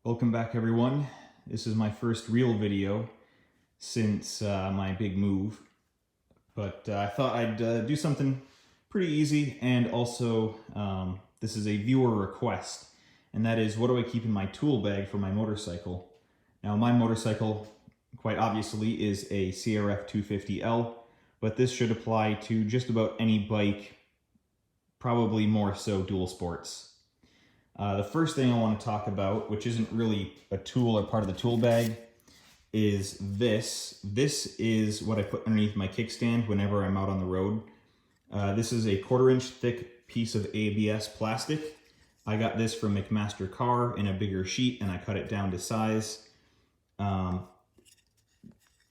Welcome back, everyone. This is my first real video since my big move, but I thought I'd do something pretty easy, and also this is a viewer request, and that is, what do I keep in my tool bag for my motorcycle? Now, my motorcycle, quite obviously, is a CRF 250L, but this should apply to just about any bike, probably more so dual sports. The first thing I want to talk about, which isn't really a tool or part of the tool bag, is this. This is what I put underneath my kickstand whenever I'm out on the road. This is a 1/4-inch thick piece of ABS plastic. I got this from McMaster Car in a bigger sheet, and I cut it down to size.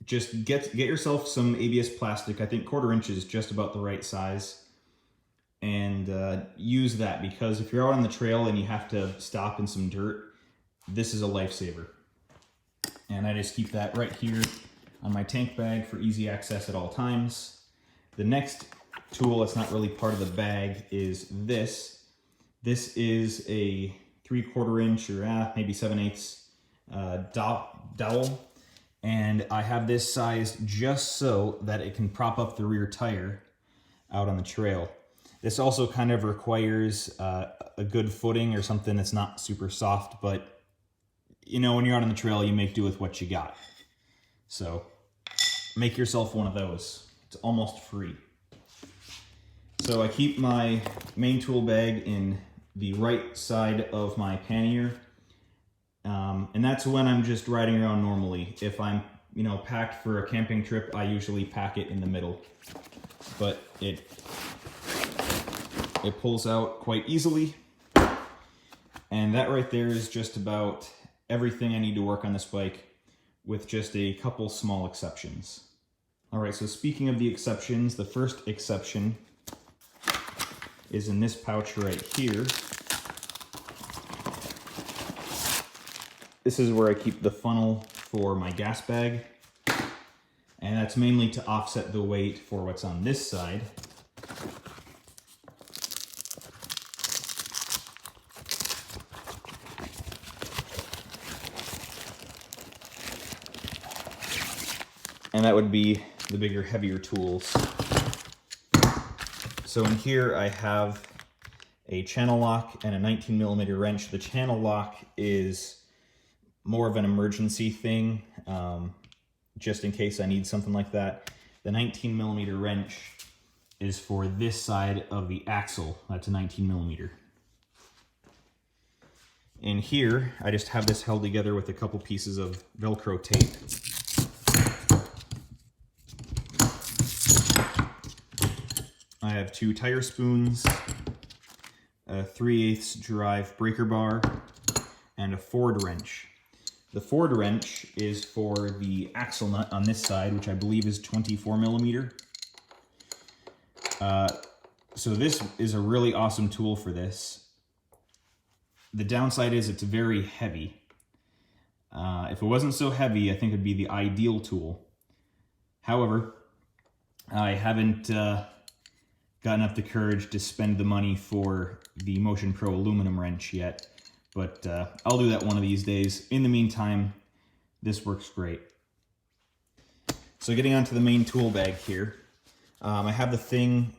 Just get yourself some ABS plastic. I think 1/4 inch is just about the right size. And use that, because if you're out on the trail and you have to stop in some dirt, this is a lifesaver. And I just keep that right here on my tank bag for easy access at all times. The next tool that's not really part of the bag is this. This is a 3/4 inch or maybe 7/8 dowel. And I have this sized just so that it can prop up the rear tire out on the trail. This also kind of requires a good footing or something that's not super soft, but you know, when you're out on the trail, you make do with what you got. So make yourself one of those. It's almost free. So I keep my main tool bag in the right side of my pannier, and that's when I'm just riding around normally. If I'm, packed for a camping trip, I usually pack it in the middle, but it pulls out quite easily. And that right there is just about everything I need to work on this bike, with just a couple small exceptions. All right, so speaking of the exceptions, the first exception is in this pouch right here. This is where I keep the funnel for my gas bag, and that's mainly to offset the weight for what's on this side. And that would be the bigger, heavier tools. So in here I have a channel lock and a 19mm wrench. The channel lock is more of an emergency thing, just in case I need something like that. The 19mm wrench is for this side of the axle. That's a 19mm. In here, I just have this held together with a couple pieces of Velcro tape. I have 2 tire spoons, a 3/8 drive breaker bar, and a Ford wrench. The Ford wrench is for the axle nut on this side, which I believe is 24mm. So this is a really awesome tool for this. The downside is it's very heavy. If it wasn't so heavy, I think it'd be the ideal tool. However, I haven't gotten up the courage to spend the money for the Motion Pro aluminum wrench yet, but I'll do that one of these days. In the meantime, this works great. So getting onto the main tool bag here, I have the thing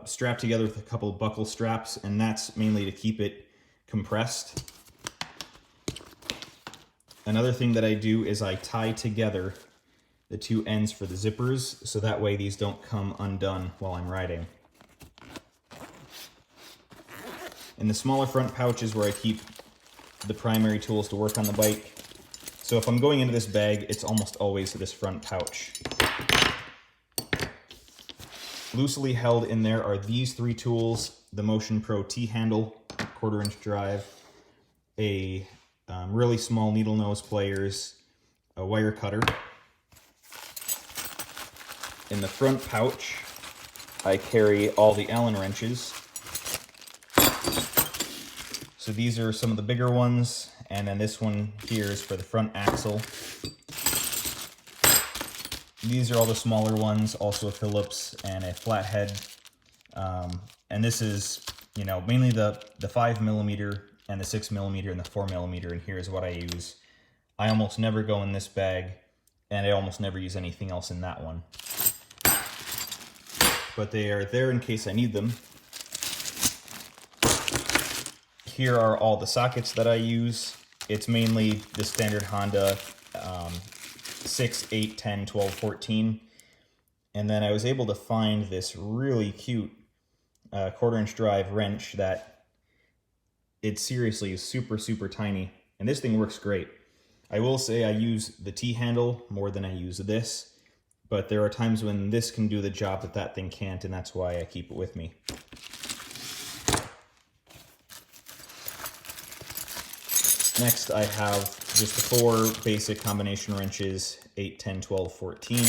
strapped together with a couple buckle straps, and that's mainly to keep it compressed. Another thing that I do is I tie together the 2 ends for the zippers, so that way these don't come undone while I'm riding. In the smaller front pouch is where I keep the primary tools to work on the bike. So if I'm going into this bag, it's almost always this front pouch. Loosely held in there are these 3 tools: the Motion Pro T-handle, 1/4 inch drive, a really small needle nose pliers, a wire cutter. In the front pouch, I carry all the Allen wrenches. So these are some of the bigger ones, and then this one here is for the front axle. These are all the smaller ones, also a Phillips and a flathead. And this is, mainly the 5mm and the 6mm and the 4mm, and here's what I use. I almost never go in this bag, and I almost never use anything else in that one. But they are there in case I need them. Here are all the sockets that I use. It's mainly the standard Honda 6, 8, 10, 12, 14. And then I was able to find this really cute 1/4" drive wrench that it seriously is super, super tiny. And this thing works great. I will say I use the T-handle more than I use this, but there are times when this can do the job that that thing can't, and that's why I keep it with me. Next, I have just the 4 basic combination wrenches, 8, 10, 12, 14.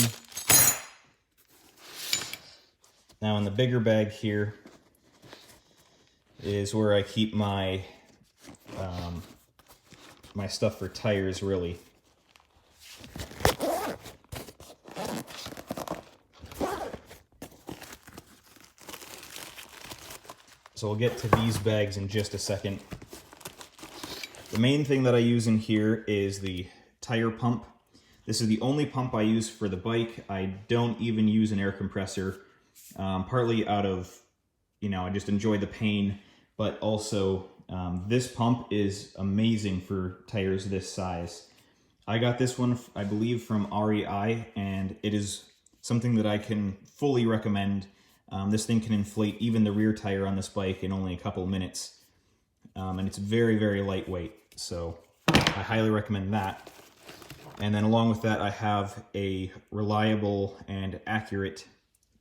Now in the bigger bag here is where I keep my my stuff for tires, really. So we'll get to these bags in just a second. The main thing that I use in here is the tire pump. This is the only pump I use for the bike. I don't even use an air compressor, partly out of, I just enjoy the pain, but also this pump is amazing for tires this size. I got this one, I believe, from REI, and it is something that I can fully recommend. This thing can inflate even the rear tire on this bike in only a couple minutes. And it's very, very lightweight, so I highly recommend that. And then along with that, I have a reliable and accurate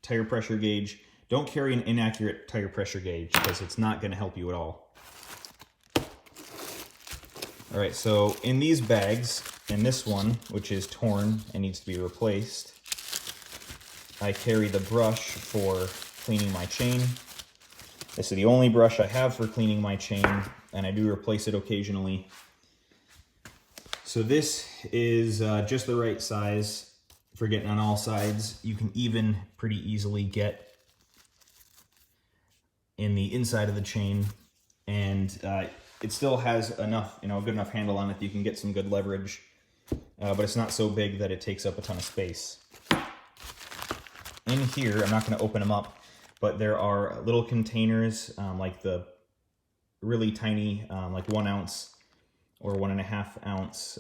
tire pressure gauge. Don't carry an inaccurate tire pressure gauge because it's not going to help you at all. All right, so in these bags, in this one, which is torn and needs to be replaced, I carry the brush for cleaning my chain. This is the only brush I have for cleaning my chain, and I do replace it occasionally. So this is just the right size for getting on all sides. You can even pretty easily get in the inside of the chain, and it still has enough, a good enough handle on it that you can get some good leverage, but it's not so big that it takes up a ton of space. In here, I'm not going to open them up, but there are little containers, like the really tiny, like 1 ounce or 1.5 ounce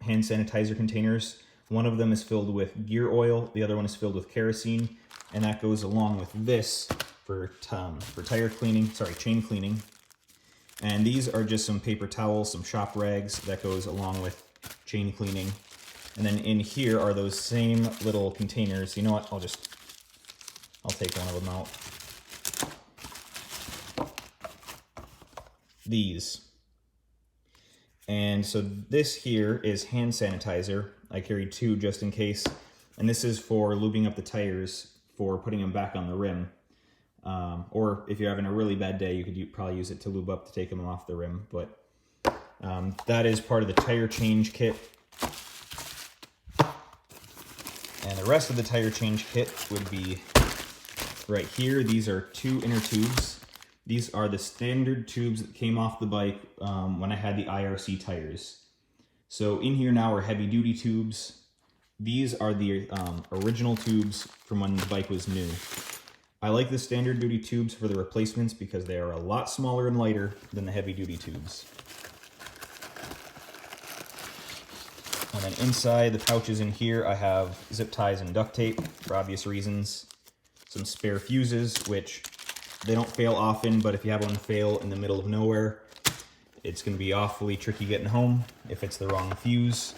hand sanitizer containers. One of them is filled with gear oil, the other one is filled with kerosene, and that goes along with this for tire cleaning, chain cleaning. And these are just some paper towels, some shop rags that goes along with chain cleaning. And then in here are those same little containers. You know what? I'll take one of them out. These. And so this here is hand sanitizer. I carried 2 just in case. And this is for lubing up the tires, for putting them back on the rim. Or if you're having a really bad day, you could probably use it to lube up to take them off the rim. But that is part of the tire change kit. And the rest of the tire change kit would be right here. These are 2 inner tubes. These are the standard tubes that came off the bike when I had the IRC tires. So in here now are heavy duty tubes. These are the original tubes from when the bike was new. I like the standard duty tubes for the replacements because they are a lot smaller and lighter than the heavy duty tubes. And then inside the pouches in here, I have zip ties and duct tape for obvious reasons. Some spare fuses, which they don't fail often, but if you have one fail in the middle of nowhere, it's going to be awfully tricky getting home if it's the wrong fuse.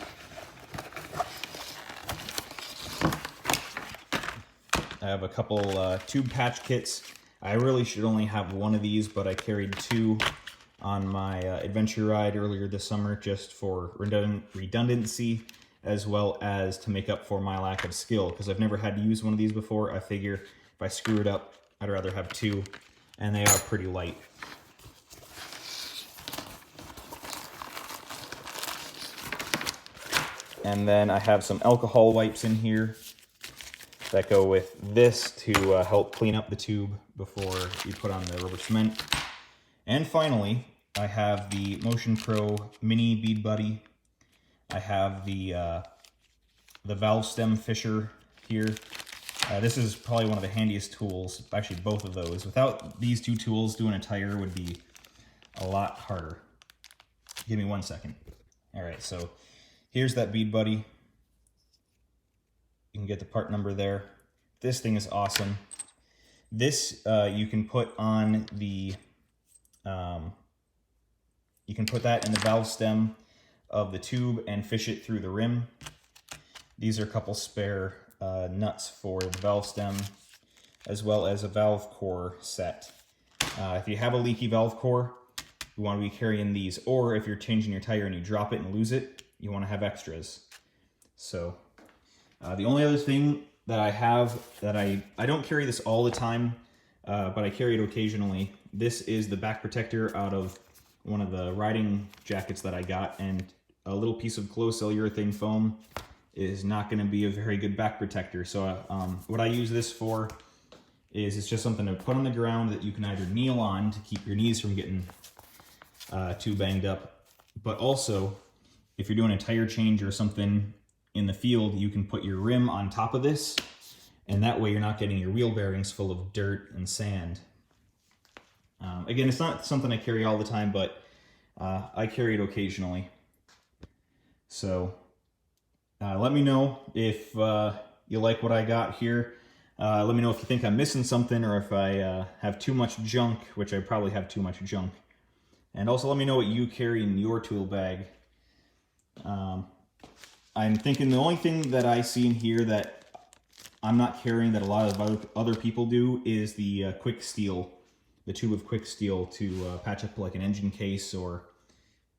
I have a couple tube patch kits. I really should only have one of these, but I carried 2 on my adventure ride earlier this summer just for redundancy, as well as to make up for my lack of skill, because I've never had to use one of these before. I figure if I screw it up, I'd rather have 2, and they are pretty light. And then I have some alcohol wipes in here that go with this to help clean up the tube before you put on the rubber cement. And finally, I have the Motion Pro Mini Bead Buddy. I have the valve stem fisher here. This is probably one of the handiest tools, actually both of those. Without these two tools, doing a tire would be a lot harder. Give me 1 second. All right, so here's that Bead Buddy. You can get the part number there. This thing is awesome. This you can put on the, you can put that in the valve stem of the tube and fish it through the rim. These are a couple spare nuts for the valve stem, as well as a valve core set. If you have a leaky valve core, you want to be carrying these, or if you're changing your tire and you drop it and lose it, you want to have extras. So the only other thing that I have that I don't carry this all the time, but I carry it occasionally. This is the back protector out of one of the riding jackets that I got, and a little piece of close-cell urethane foam is not going to be a very good back protector. So what I use this for is it's just something to put on the ground that you can either kneel on to keep your knees from getting too banged up, but also if you're doing a tire change or something in the field, you can put your rim on top of this, and that way you're not getting your wheel bearings full of dirt and sand. Again, it's not something I carry all the time, but I carry it occasionally. So let me know if you like what I got here. Let me know if you think I'm missing something, or if I have too much junk, which I probably have too much junk. And also let me know what you carry in your tool bag. I'm thinking the only thing that I see in here that I'm not carrying that a lot of other people do is the quick steel, the tube of quick steel to patch up like an engine case or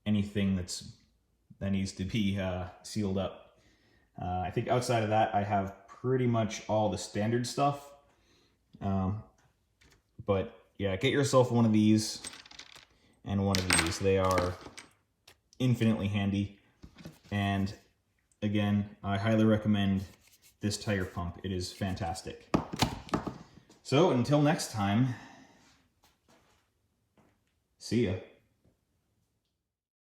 anything that needs to be sealed up. I think outside of that, I have pretty much all the standard stuff. But yeah, get yourself one of these and one of these. They are infinitely handy. And again, I highly recommend this tire pump. It is fantastic. So until next time, see ya.